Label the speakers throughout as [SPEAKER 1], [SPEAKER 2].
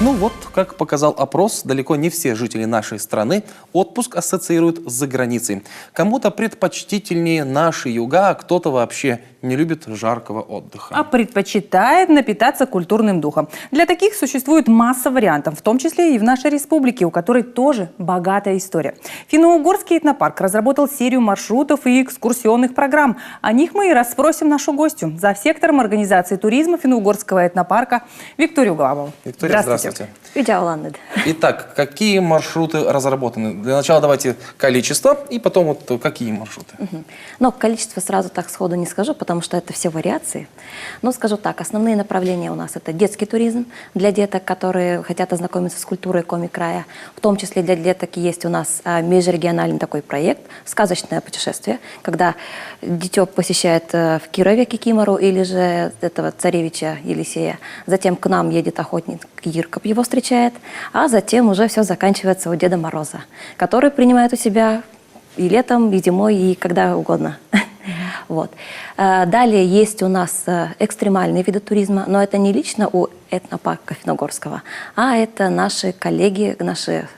[SPEAKER 1] Ну вот, как показал опрос, далеко не все жители нашей страны отпуск ассоциируют с заграницей. Кому-то предпочтительнее наши юга, а кто-то вообще не любит жаркого отдыха.
[SPEAKER 2] А предпочитает напитаться культурным духом. Для таких существует масса вариантов, в том числе и в нашей республике, у которой тоже богатая история. Финно-Угорский этнопарк разработал серию маршрутов и экскурсионных программ. О них мы и расспросим нашу гостью, завсектором организации туризма Финно-Угорского этнопарка Викторию Главову.
[SPEAKER 1] Виктория, здравствуйте. Итак, какие маршруты разработаны? Для начала давайте количество, и потом вот какие маршруты.
[SPEAKER 3] Но количество сразу так сходу не скажу, потому что это все вариации. Но скажу так, основные направления у нас это детский туризм для деток, которые хотят ознакомиться с культурой Коми-края. В том числе для деток есть у нас межрегиональный такой проект «Сказочное путешествие», когда дитё посещает в Кирове Кикимору или же этого царевича Елисея. Затем к нам едет охотник Иркоп, его встречает, а затем уже все заканчивается у Деда Мороза, который принимает у себя и летом, и зимой, и когда угодно. Вот. Далее есть у нас экстремальные виды туризма, но это не лично у этнопарка Финно-Угорского, а это наши коллеги, наши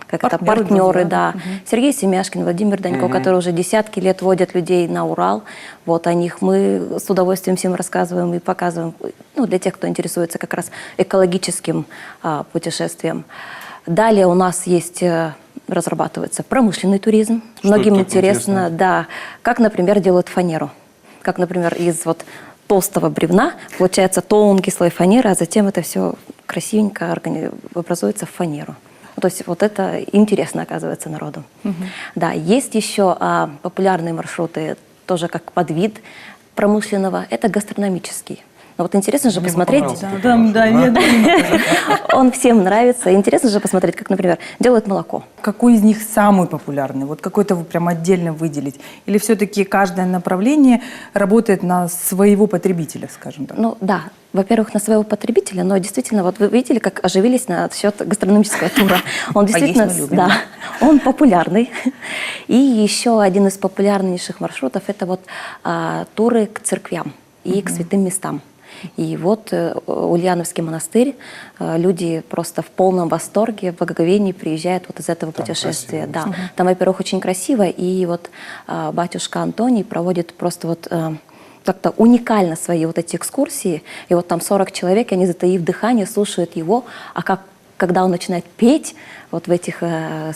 [SPEAKER 3] партнеры, да. Сергей Семяшкин, Владимир Данько, которые уже десятки лет водят людей на Урал. Вот о них мы с удовольствием всем рассказываем и показываем, ну, для тех, кто интересуется как раз экологическим путешествием. Далее у нас есть, разрабатывается промышленный туризм. Многим интересно, да, как, например, делают фанеру. Как, например, из вот толстого бревна получается тонкий слой фанеры, а затем это все красивенько образуется в фанеру. То есть вот это интересно, оказывается, народу. Да, есть еще популярные маршруты, тоже как подвид промышленного, это гастрономический. Но вот интересно же посмотреть. Он всем нравится. Интересно же посмотреть, как, например, делают молоко.
[SPEAKER 2] Какой из них самый популярный? Вот какой-то вы прям отдельно выделить? Или все-таки каждое направление работает на своего потребителя, скажем так?
[SPEAKER 3] Ну да, во-первых, на своего потребителя, но действительно, вот вы видели, как оживились на счет гастрономического тура. Он действительно, да, он популярный. И еще один из популярнейших маршрутов – это вот туры к церквям и к святым местам. И вот Ульяновский монастырь, люди просто в полном восторге, в благоговении приезжают вот из этого путешествия. Да. Там, во-первых, очень красиво, и вот батюшка Антоний проводит просто вот как-то уникально свои вот эти экскурсии. И вот там 40 человек, и они, затаив дыхание, слушают его, когда он начинает петь вот в этих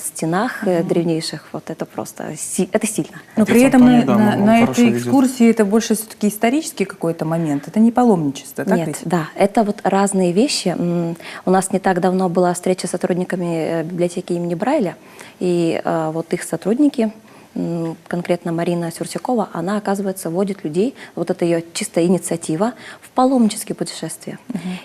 [SPEAKER 3] стенах древнейших, вот это просто, это сильно.
[SPEAKER 2] Но при этом на этой экскурсии это больше все-таки исторический какой-то момент, это не паломничество, так?
[SPEAKER 3] Нет, да, это вот разные вещи. У нас не так давно была встреча с сотрудниками библиотеки имени Брайля, и вот их сотрудники, конкретно Марина Сюрсякова, она, оказывается, водит людей, вот это ее чистая инициатива, в паломнические путешествия.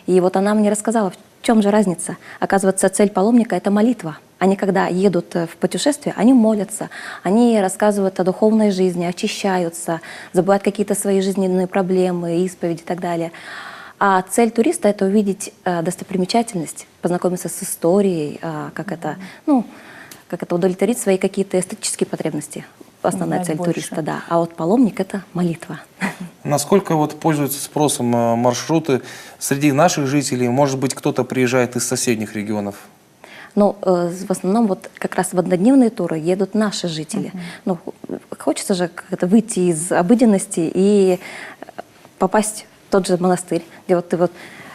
[SPEAKER 3] И вот она мне рассказала, в чем же разница. Оказывается, цель паломника – это молитва. Они, когда едут в путешествие, они молятся, они рассказывают о духовной жизни, очищаются, забывают какие-то свои жизненные проблемы, исповеди и так далее. А цель туриста – это увидеть достопримечательность, познакомиться с историей, как это удовлетворить свои какие-то эстетические потребности. Основная цель туриста, да. А вот паломник – это молитва.
[SPEAKER 1] Насколько вот пользуются спросом маршруты среди наших жителей? Может быть, кто-то приезжает из соседних регионов?
[SPEAKER 3] Ну, в основном вот как раз в однодневные туры едут наши жители. Ну, хочется же как-то выйти из обыденности и попасть в тот же монастырь, где вот ты вот…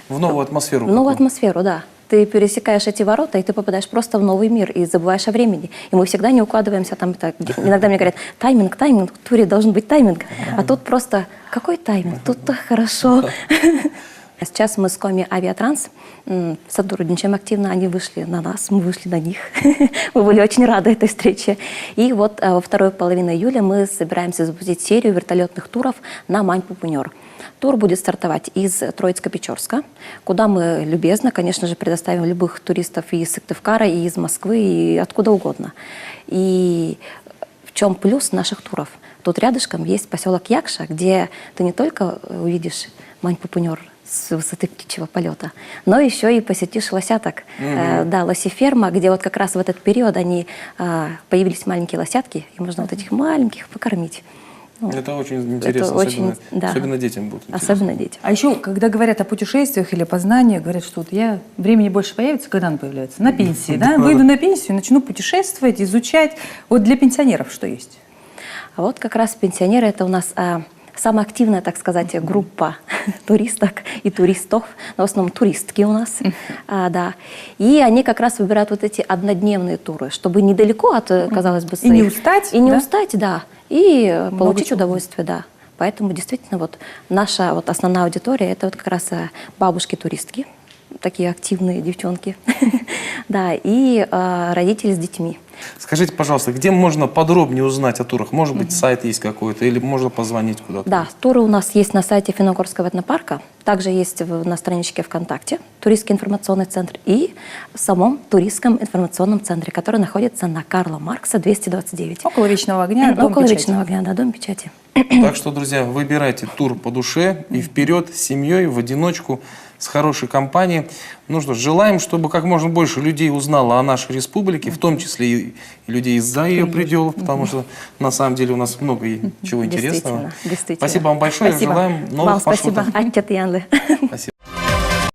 [SPEAKER 1] В новую атмосферу.
[SPEAKER 3] В новую атмосферу, да. Ты пересекаешь эти ворота, и ты попадаешь просто в новый мир, и забываешь о времени. И мы всегда не укладываемся там. Иногда мне говорят, тайминг, в туре должен быть тайминг. А тут просто, какой тайминг? Тут-то хорошо. Сейчас мы с Коми Авиатранс сотрудничаем активно. Они вышли на нас, мы вышли на них. Мы были очень рады этой встрече. И вот во второй половине июля мы собираемся запустить серию вертолетных туров на Мань-Пупунёр. Тур будет стартовать из Троицко-Печорска, куда мы любезно, конечно же, предоставим любых туристов и из Сыктывкара, и из Москвы, и откуда угодно. И в чем плюс наших туров? Тут рядышком есть поселок Якша, где ты не только увидишь Мань-Пупунёр с высоты птичьего полета, но еще и посетишь лосяток. Да, лосиферма, где вот как раз в этот период появились маленькие лосятки, и можно вот этих маленьких покормить. Ну,
[SPEAKER 1] Это очень интересно,
[SPEAKER 3] очень,
[SPEAKER 1] особенно,
[SPEAKER 3] да.
[SPEAKER 1] особенно детям будет интересно.
[SPEAKER 3] Особенно детям.
[SPEAKER 2] А еще, когда говорят о путешествиях или познании, говорят, что вот я времени больше появится, когда оно появляется? На пенсии, да? Выйду на пенсию, начну путешествовать, изучать. Вот для пенсионеров что есть?
[SPEAKER 3] А вот как раз пенсионеры — это у нас самая активная, так сказать, группа туристок и туристов, но в основном туристки у нас, да. И они как раз выбирают вот эти однодневные туры, чтобы недалеко от, казалось бы,
[SPEAKER 2] И не
[SPEAKER 3] своих-
[SPEAKER 2] устать,
[SPEAKER 3] и не
[SPEAKER 2] да?
[SPEAKER 3] устать, да, и получить
[SPEAKER 2] чего.
[SPEAKER 3] удовольствие, да. Поэтому действительно вот наша вот основная аудитория — это вот как раз бабушки-туристки, такие активные девчонки, да, и родители с детьми.
[SPEAKER 1] Скажите, пожалуйста, где можно подробнее узнать о турах? Может быть, сайт есть какой-то, или можно позвонить куда-то?
[SPEAKER 3] Да, туры у нас есть на сайте Финно-Угорского этнопарка, также есть на страничке ВКонтакте Туристский информационный центр и в самом Туристском информационном центре, который находится на Карла Маркса, 229.
[SPEAKER 2] Около Вечного огня, Дом
[SPEAKER 3] Около
[SPEAKER 2] печати.
[SPEAKER 3] Вечного огня, да, Дом печати.
[SPEAKER 1] Так что, друзья, выбирайте тур по душе и вперед с семьей, в одиночку, с хорошей компанией. Ну что ж, желаем, чтобы как можно больше людей узнало о нашей республике, в том числе и людей из-за ее пределов, потому что на самом деле у нас много чего интересного.
[SPEAKER 3] Действительно, действительно.
[SPEAKER 1] Спасибо вам большое,
[SPEAKER 3] Спасибо.
[SPEAKER 1] желаем новых
[SPEAKER 3] Вам спасибо.
[SPEAKER 1] маршрутов.
[SPEAKER 3] Аттят Янлы.
[SPEAKER 1] Спасибо.